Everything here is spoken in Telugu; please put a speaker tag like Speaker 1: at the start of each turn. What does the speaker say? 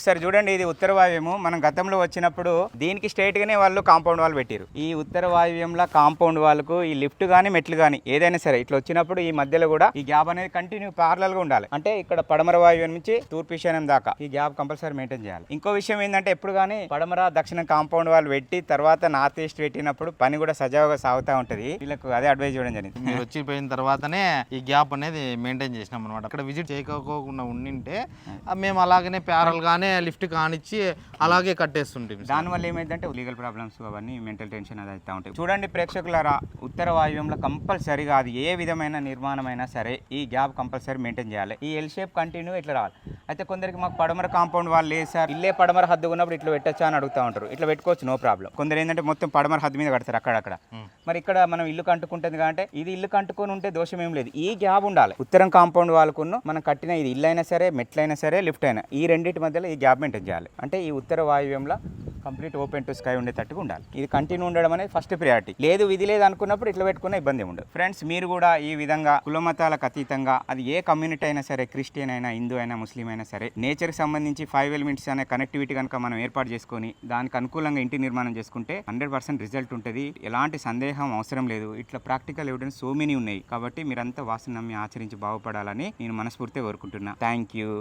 Speaker 1: ఒకసారి చూడండి, ఇది ఉత్తర వాయువ్యము. మనం గతంలో వచ్చినప్పుడు దీనికి స్ట్రైట్ గానే వాళ్ళు కాంపౌండ్ వాల్ పెట్టారు. ఈ ఉత్తర వాయువ్యంలో కాంపౌండ్ వాళ్ళకు ఈ లిఫ్ట్ గానీ మెట్లు గానీ ఏదైనా సరే ఇట్లా వచ్చినప్పుడు ఈ మధ్యలో కూడా ఈ గ్యాప్ అనేది కంటిన్యూ ప్యారలల్ గా ఉండాలి. అంటే ఇక్కడ పడమర వాయువ్యం నుంచి తూర్పు ఈశాన్యం దాకా ఈ గ్యాప్ కంపల్సరీ మెయింటైన్ చేయాలి. ఇంకో విషయం ఏంటంటే ఎప్పుడు కానీ పడమర దక్షిణ కాంపౌండ్ వాల్ పెట్టి తర్వాత నార్త్ ఈస్ట్ పెట్టినప్పుడు పని కూడా సజావుగా సాగుతూ ఉంటది. వీళ్ళకు అదే అడ్వైజ్ చేయడం జరిగింది.
Speaker 2: మీరు వచ్చిపోయిన తర్వాతనే ఈ గ్యాప్ అనేది మెయింటైన్ చేసినాం అనమాట. అక్కడ విజిట్ చేయకోకుండా ఉండింటే మేము అలాగనే ప్యారల్ గానే లిఫ్ట్ కానిచ్చి అలాగే కట్టేస్తుంటాం.
Speaker 1: దానివల్ల ఏమైందంటే లీగల్ ప్రాబ్లమ్స్ అవన్నీ మెంటల్ టెన్షన్ అది అవుతా ఉంటాయి. చూడండి ప్రేక్షకులారా, ఉత్తర వాయువ్యంలో కంపల్సరీగా అది ఏ విధమైన నిర్మాణమైనా సరే ఈ గ్యాప్ కంపల్సరీ మెయింటైన్ చేయాలి. ఈ ఎల్ షేప్ కంటిన్యూ ఇట్లా రావాలి. అయితే కొందరికి మాకు పడమర కాంపౌండ్ వాళ్ళు లేదు సార్, ఇల్లే పడమర హద్దు ఉన్నప్పుడు ఇట్లా పెట్టచ్చా అని అడుగుతూ ఉంటారు. ఇట్లా పెట్టుకోవచ్చు, నో ప్రాబ్లం. కొందరు ఏంటంటే మొత్తం పడమర హద్దు మీద కడతారు అక్కడక్కడ. మరి ఇక్కడ మనం ఇల్లు కంటుకుంటుంది కాబట్టి ఇది ఇల్లు కంటుకొని ఉంటే దోషం ఏం లేదు. ఈ గ్యాప్ ఉండాలి. ఉత్తరం కాంపౌండ్ వాళ్ళకున్న మనం కట్టిన ఇది ఇల్లు అయినా సరే, మెట్లైనా సరే, లిఫ్ట్ అయినా ఈ రెండింటి మధ్యలో ఈ గ్యాప్ మెయింటైన్ చేయాలి. అంటే ఈ ఉత్తర వాయువ్యంలో కంప్లీట్ ఓపెన్ టు స్కై ఉండేటట్టుగా ఉండాలి. ఇది కంటిన్యూ ఉండడం అనేది ఫస్ట్ ప్రియారిటీ. లేదు ఇది లేదు అనుకున్నప్పుడు ఇట్లా పెట్టుకున్న ఇబ్బంది ఉండదు. ఫ్రెండ్స్, మీరు కూడా ఈ విధంగా కులమతాలకు అతీతంగా అది ఏ కమ్యూనిటీ అయినా సరే, క్రిస్టియన్ అయినా, హిందూ అయినా, ముస్లిం అయినా సరే, నేచర్కి సంబంధించి 5 ఎలిమెంట్స్ అనే కనెక్టివిటీ కనుక మనం ఏర్పాటు చేసుకొని దానికి అనుకూలంగా ఇంటి నిర్మాణం చేసుకుంటే 100% రిజల్ట్ ఉంటుంది. ఎలాంటి సందేహం అవసరం లేదు. ఇట్లా ప్రాక్టికల్ ఎవిడెన్స్ సో మెనీ ఉన్నాయి. కాబట్టి మీరంతా వాస్తుని నమ్మి ఆచరించి బాగుపడాలని నేను మనస్ఫూర్తిగా కోరుకుంటున్నా. Thank you.